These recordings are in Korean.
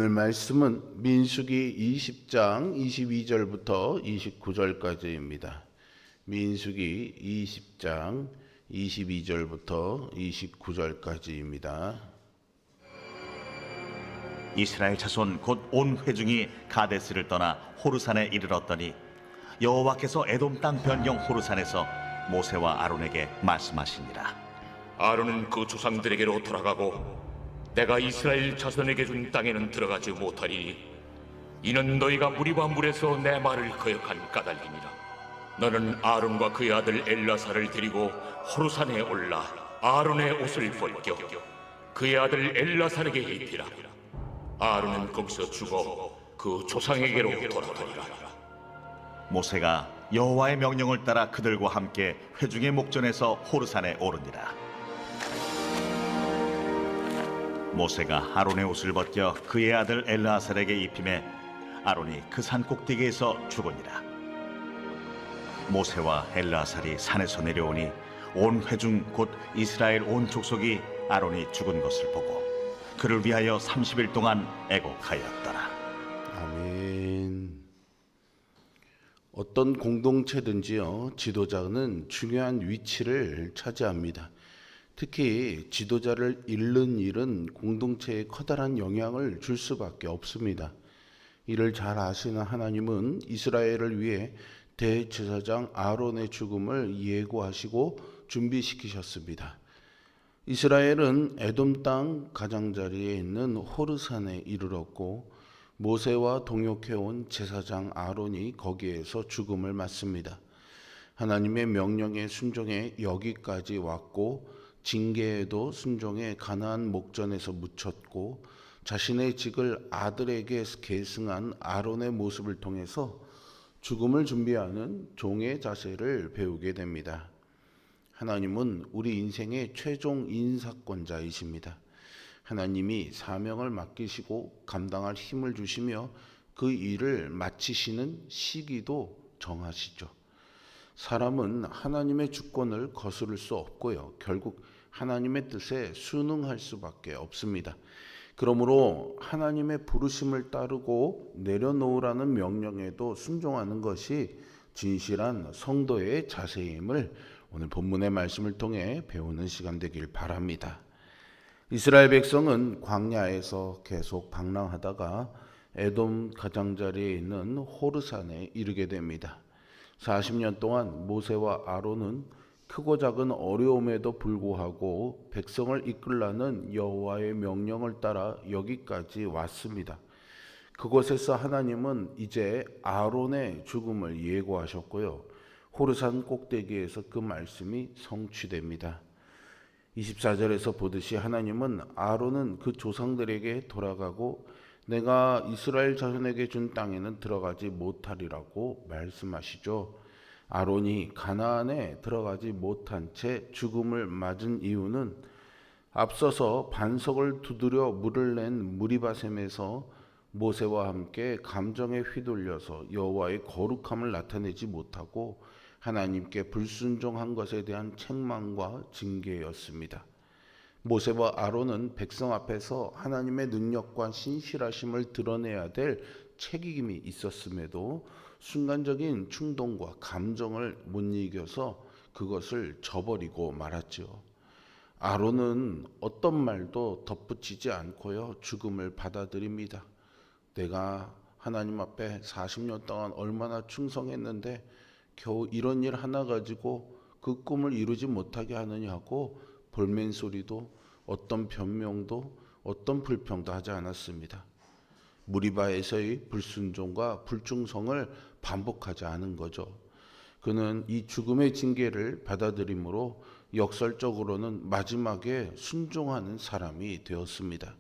오늘 말씀은 민수기 20장 22절부터 29절까지입니다. 민수기 20장 22절부터 29절까지입니다. 이스라엘 자손 곧 온 회중이 가데스를 떠나 호르산에 이르렀더니 여호와께서 에돔 땅 변경 호르산에서 모세와 아론에게 말씀하시니라. 아론은 그 조상들에게로 돌아가고 내가 이스라엘 자손에게 준 땅에는 들어가지 못하리니 이는 너희가 무리와 물에서 내 말을 거역한 까닭이니라. 너는 아론과 그의 아들 엘라사를 데리고 호르산에 올라 아론의 옷을 벗겨 그의 아들 엘라사에게 입히라. 아론은 거기서 죽어 그 조상에게로 돌아가리라. 모세가 여호와의 명령을 따라 그들과 함께 회중의 목전에서 호르산에 오르니라. 모세가 아론의 옷을 벗겨 그의 아들 엘라살에게 입히매 아론이 그 산 꼭대기에서 죽으니라. 모세와 엘라살이 산에서 내려오니 온 회중 곧 이스라엘 온 족속이 아론이 죽은 것을 보고 그를 위하여 30일 동안 애곡하였더라. 아멘. 어떤 공동체든지요, 지도자는 중요한 위치를 차지합니다. 특히 지도자를 잃는 일은 공동체에 커다란 영향을 줄 수밖에 없습니다. 이를 잘 아시는 하나님은 이스라엘을 위해 대제사장 아론의 죽음을 예고하시고 준비시키셨습니다. 이스라엘은 에돔 땅 가장자리에 있는 호르산에 이르렀고 모세와 동역해온 제사장 아론이 거기에서 죽음을 맞습니다. 하나님의 명령에 순종해 여기까지 왔고 징계에도 순종해 가나안 목전에서 묻혔고 자신의 직을 아들에게 계승한 아론의 모습을 통해서 죽음을 준비하는 종의 자세를 배우게 됩니다. 하나님은 우리 인생의 최종 인사권자이십니다. 하나님이 사명을 맡기시고 감당할 힘을 주시며 그 일을 마치시는 시기도 정하시죠. 사람은 하나님의 주권을 거스를 수 없고요. 결국 하나님의 뜻에 순응할 수밖에 없습니다. 그러므로 하나님의 부르심을 따르고 내려놓으라는 명령에도 순종하는 것이 진실한 성도의 자세임을 오늘 본문의 말씀을 통해 배우는 시간 되길 바랍니다. 이스라엘 백성은 광야에서 계속 방랑하다가 에돔 가장자리에 있는 호르산에 이르게 됩니다. 40년 동안 모세와 아론은 크고 작은 어려움에도 불구하고 백성을 이끌라는 여호와의 명령을 따라 여기까지 왔습니다. 그곳에서 하나님은 이제 아론의 죽음을 예고하셨고요. 호르산 꼭대기에서 그 말씀이 성취됩니다. 24절에서 보듯이 하나님은 아론은 그 조상들에게 돌아가고 내가 이스라엘 자손에게 준 땅에는 들어가지 못하리라고 말씀하시죠. 아론이 가나안에 들어가지 못한 채 죽음을 맞은 이유는 앞서서 반석을 두드려 물을 낸 무리바셈에서 모세와 함께 감정에 휘둘려서 여호와의 거룩함을 나타내지 못하고 하나님께 불순종한 것에 대한 책망과 징계였습니다. 모세와 아론은 백성 앞에서 하나님의 능력과 신실하심을 드러내야 될 책임이 있었음에도 순간적인 충동과 감정을 못 이겨서 그것을 저버리고 말았죠. 아론은 어떤 말도 덧붙이지 않고요, 죽음을 받아들입니다. 내가 하나님 앞에 40년 동안 얼마나 충성했는데 겨우 이런 일 하나 가지고 그 꿈을 이루지 못하게 하느냐고 볼멘 소리도 어떤 변명도 어떤 불평도 하지 않았습니다. 무리바에서의 불순종과 불충성을 반복하지 않은 거죠. 그는 이 죽음의 징계를 받아들임으로 역설적으로는 마지막에 순종하는 사람이 되었습니다.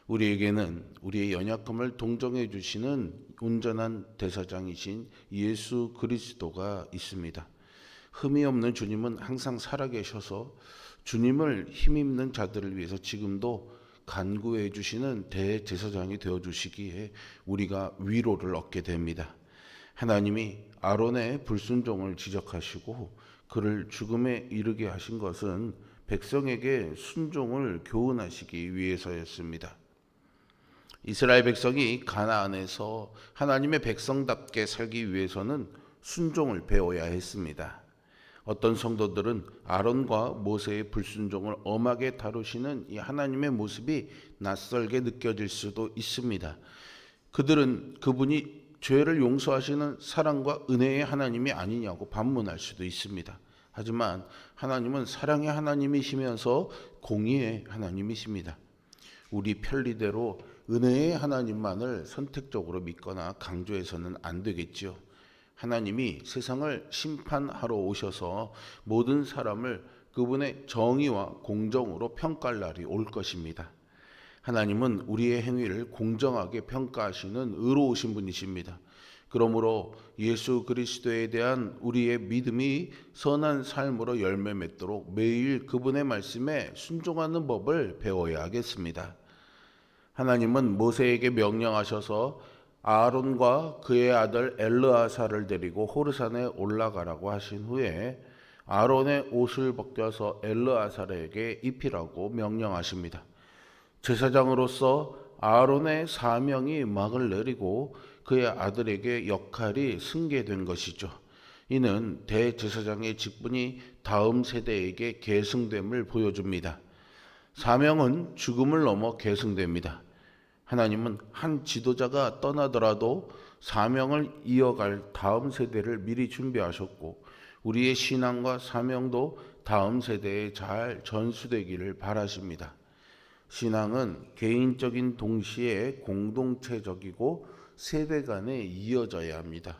우리에게는 우리의 연약함을 동정해 주시는 온전한 대사장이신 예수 그리스도가 있습니다. 흠이 없는 주님은 항상 살아계셔서 주님을 힘입는 자들을 위해서 지금도 간구해 주시는 대제사장이 되어 주시기에 우리가 위로를 얻게 됩니다. 하나님이 아론의 불순종을 지적하시고 그를 죽음에 이르게 하신 것은 백성에게 순종을 교훈하시기 위해서였습니다. 이스라엘 백성이 가나안에서 하나님의 백성답게 살기 위해서는 순종을 배워야 했습니다. 어떤 성도들은 아론과 모세의 불순종을 엄하게 다루시는 이 하나님의 모습이 낯설게 느껴질 수도 있습니다. 그들은 그분이 죄를 용서하시는 사랑과 은혜의 하나님이 아니냐고 반문할 수도 있습니다. 하지만 하나님은 사랑의 하나님이시면서 공의의 하나님이십니다. 우리 편리대로 은혜의 하나님만을 선택적으로 믿거나 강조해서는 안 되겠지요. 하나님이 세상을 심판하러 오셔서 모든 사람을 그분의 정의와 공정으로 평가할 날이 올 것입니다. 하나님은 우리의 행위를 공정하게 평가하시는 의로우신 분이십니다. 그러므로 예수 그리스도에 대한 우리의 믿음이 선한 삶으로 열매 맺도록 매일 그분의 말씀에 순종하는 법을 배워야 하겠습니다. 하나님은 모세에게 명령하셔서 아론과 그의 아들 엘르아사를 데리고 호르산에 올라가라고 하신 후에 아론의 옷을 벗겨서 엘르아사에게 입히라고 명령하십니다. 제사장으로서 아론의 사명이 막을 내리고 그의 아들에게 역할이 승계된 것이죠. 이는 대제사장의 직분이 다음 세대에게 계승됨을 보여줍니다. 사명은 죽음을 넘어 계승됩니다. 하나님은 한 지도자가 떠나더라도 사명을 이어갈 다음 세대를 미리 준비하셨고 우리의 신앙과 사명도 다음 세대에 잘 전수되기를 바라십니다. 신앙은 개인적인 동시에 공동체적이고 세대 간에 이어져야 합니다.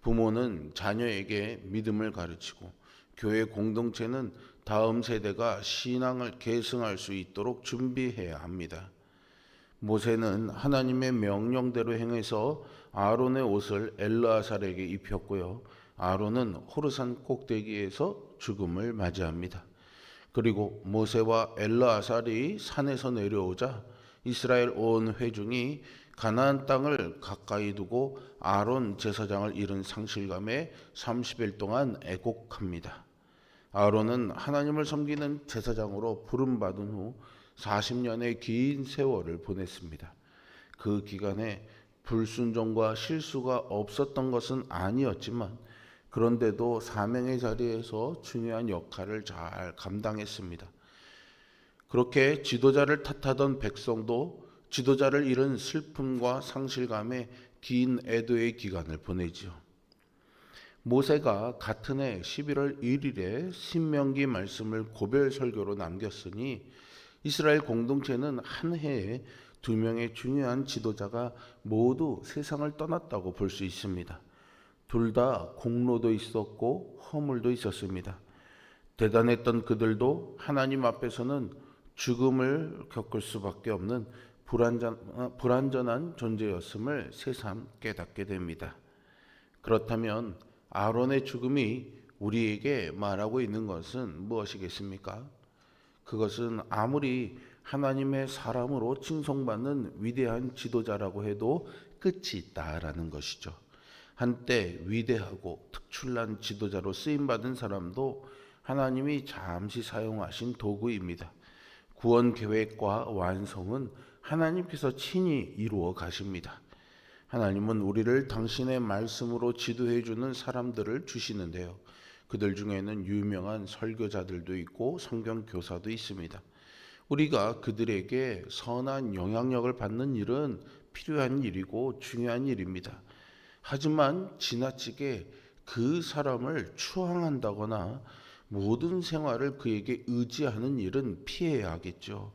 부모는 자녀에게 믿음을 가르치고 교회 공동체는 다음 세대가 신앙을 계승할 수 있도록 준비해야 합니다. 모세는 하나님의 명령대로 행해서 아론의 옷을 엘르아살에게 입혔고요. 아론은 호르산 꼭대기에서 죽음을 맞이합니다. 그리고 모세와 엘르아살이 산에서 내려오자 이스라엘 온 회중이 가나안 땅을 가까이 두고 아론 제사장을 잃은 상실감에 30일 동안 애곡합니다. 아론은 하나님을 섬기는 제사장으로 부름받은 후 40년의 긴 세월을 보냈습니다. 그 기간에 불순종과 실수가 없었던 것은 아니었지만 그런데도 사명의 자리에서 중요한 역할을 잘 감당했습니다. 그렇게 지도자를 탓하던 백성도 지도자를 잃은 슬픔과 상실감에 긴 애도의 기간을 보내지요. 모세가 같은 해 11월 1일에 신명기 말씀을 고별 설교로 남겼으니 이스라엘 공동체는 한 해에 2명의 중요한 지도자가 모두 세상을 떠났다고 볼 수 있습니다. 둘 다 공로도 있었고 허물도 있었습니다. 대단했던 그들도 하나님 앞에서는 죽음을 겪을 수밖에 없는 불완전한 존재였음을 새삼 깨닫게 됩니다. 그렇다면 아론의 죽음이 우리에게 말하고 있는 것은 무엇이겠습니까? 그것은 아무리 하나님의 사람으로 칭송받는 위대한 지도자라고 해도 끝이 있다라는 것이죠. 한때 위대하고 특출난 지도자로 쓰임받은 사람도 하나님이 잠시 사용하신 도구입니다. 구원 계획과 완성은 하나님께서 친히 이루어 가십니다. 하나님은 우리를 당신의 말씀으로 지도해 주는 사람들을 주시는데요. 그들 중에는 유명한 설교자들도 있고 성경 교사도 있습니다. 우리가 그들에게 선한 영향력을 받는 일은 필요한 일이고 중요한 일입니다. 하지만 지나치게 그 사람을 추앙한다거나 모든 생활을 그에게 의지하는 일은 피해야 하겠죠.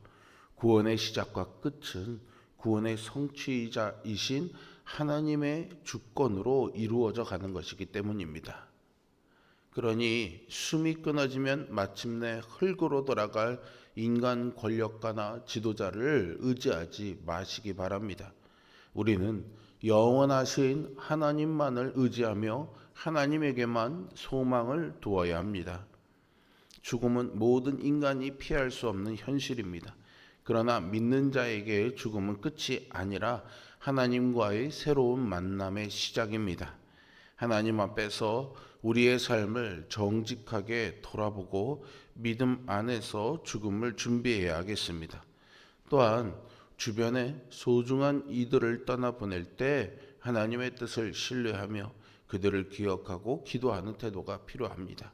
구원의 시작과 끝은 구원의 성취자이신 하나님의 주권으로 이루어져 가는 것이기 때문입니다. 그러니 숨이 끊어지면 마침내 흙으로 돌아갈 인간 권력가나 지도자를 의지하지 마시기 바랍니다. 우리는 영원하신 하나님만을 의지하며 하나님에게만 소망을 두어야 합니다. 죽음은 모든 인간이 피할 수 없는 현실입니다. 그러나 믿는 자에게 죽음은 끝이 아니라 하나님과의 새로운 만남의 시작입니다. 하나님 앞에서 우리의 삶을 정직하게 돌아보고 믿음 안에서 죽음을 준비해야 하겠습니다. 또한 주변에 소중한 이들을 떠나보낼 때 하나님의 뜻을 신뢰하며 그들을 기억하고 기도하는 태도가 필요합니다.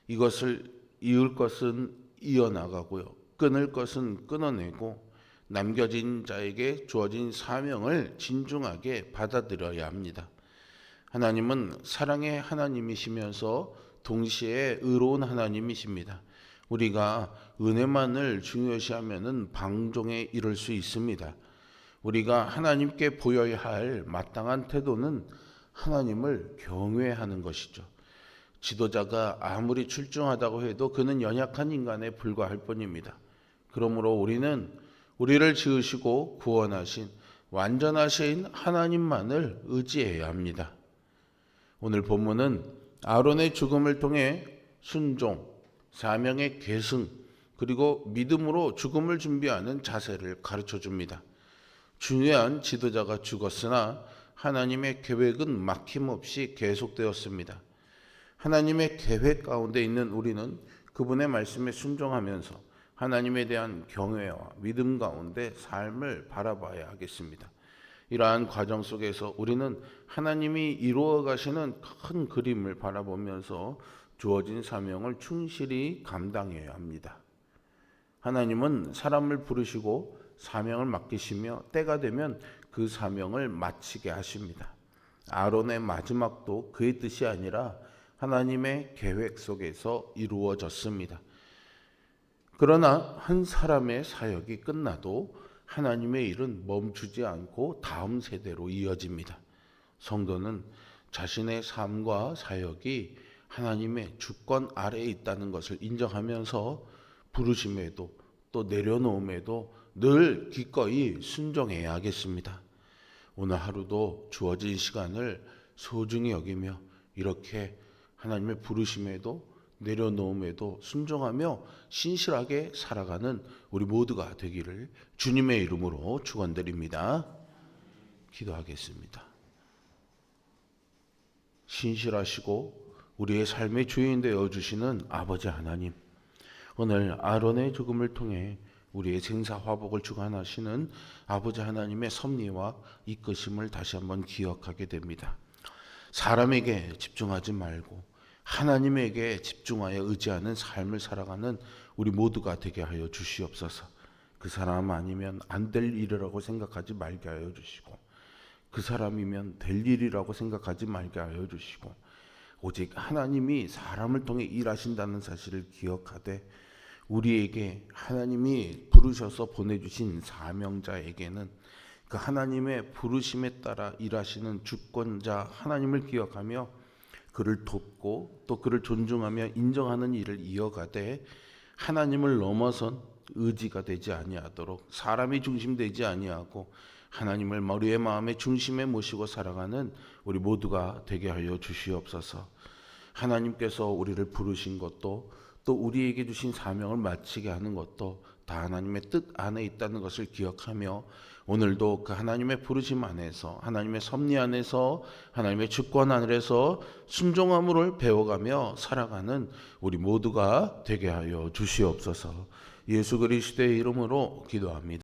이것을 이을 것은 이어나가고요. 끊을 것은 끊어내고 남겨진 자에게 주어진 사명을 진중하게 받아들여야 합니다. 하나님은 사랑의 하나님이시면서 동시에 의로운 하나님이십니다. 우리가 은혜만을 중요시하면은 방종에 이를 수 있습니다. 우리가 하나님께 보여야 할 마땅한 태도는 하나님을 경외하는 것이죠. 지도자가 아무리 출중하다고 해도 그는 연약한 인간에 불과할 뿐입니다. 그러므로 우리는 우리를 지으시고 구원하신 완전하신 하나님만을 의지해야 합니다. 오늘 본문은 아론의 죽음을 통해 순종, 사명의 계승, 그리고 믿음으로 죽음을 준비하는 자세를 가르쳐 줍니다. 중요한 지도자가 죽었으나 하나님의 계획은 막힘없이 계속되었습니다. 하나님의 계획 가운데 있는 우리는 그분의 말씀에 순종하면서 하나님에 대한 경외와 믿음 가운데 삶을 바라봐야 하겠습니다. 이러한 과정 속에서 우리는 하나님이 이루어 가시는 큰 그림을 바라보면서 주어진 사명을 충실히 감당해야 합니다. 하나님은 사람을 부르시고 사명을 맡기시며 때가 되면 그 사명을 마치게 하십니다. 아론의 마지막도 그의 뜻이 아니라 하나님의 계획 속에서 이루어졌습니다. 그러나 한 사람의 사역이 끝나도 하나님의 일은 멈추지 않고 다음 세대로 이어집니다. 성도는 자신의 삶과 사역이 하나님의 주권 아래에 있다는 것을 인정하면서 부르심에도 또 내려놓음에도 늘 기꺼이 순종해야 하겠습니다. 오늘 하루도 주어진 시간을 소중히 여기며 이렇게 하나님의 부르심에도 내려놓음에도 순종하며 신실하게 살아가는 우리 모두가 되기를 주님의 이름으로 축원드립니다. 기도하겠습니다. 신실하시고 우리의 삶의 주인 되어 주시는 아버지 하나님, 오늘 아론의 죽음을 통해 우리의 생사화복을 주관하시는 아버지 하나님의 섭리와 이끄심을 다시 한번 기억하게 됩니다. 사람에게 집중하지 말고 하나님에게 집중하여 의지하는 삶을 살아가는 우리 모두가 되게 하여 주시옵소서. 그 사람 아니면 안 될 일이라고 생각하지 말게 하여 주시고, 그 사람이면 될 일이라고 생각하지 말게 하여 주시고, 오직 하나님이 사람을 통해 일하신다는 사실을 기억하되 우리에게 하나님이 부르셔서 보내주신 사명자에게는 그 하나님의 부르심에 따라 일하시는 주권자 하나님을 기억하며 그를 돕고 또 그를 존중하며 인정하는 일을 이어가되 하나님을 넘어선 의지가 되지 아니하도록 사람이 중심되지 아니하고 하나님을 머리의 마음의 중심에 모시고 살아가는 우리 모두가 되게 하여 주시옵소서. 하나님께서 우리를 부르신 것도 또 우리에게 주신 사명을 마치게 하는 것도 다 하나님의 뜻 안에 있다는 것을 기억하며 오늘도 그 하나님의 부르심 안에서 하나님의 섭리 안에서 하나님의 주권 안에서 순종함을 배워가며 살아가는 우리 모두가 되게 하여 주시옵소서. 예수 그리스도의 이름으로 기도합니다.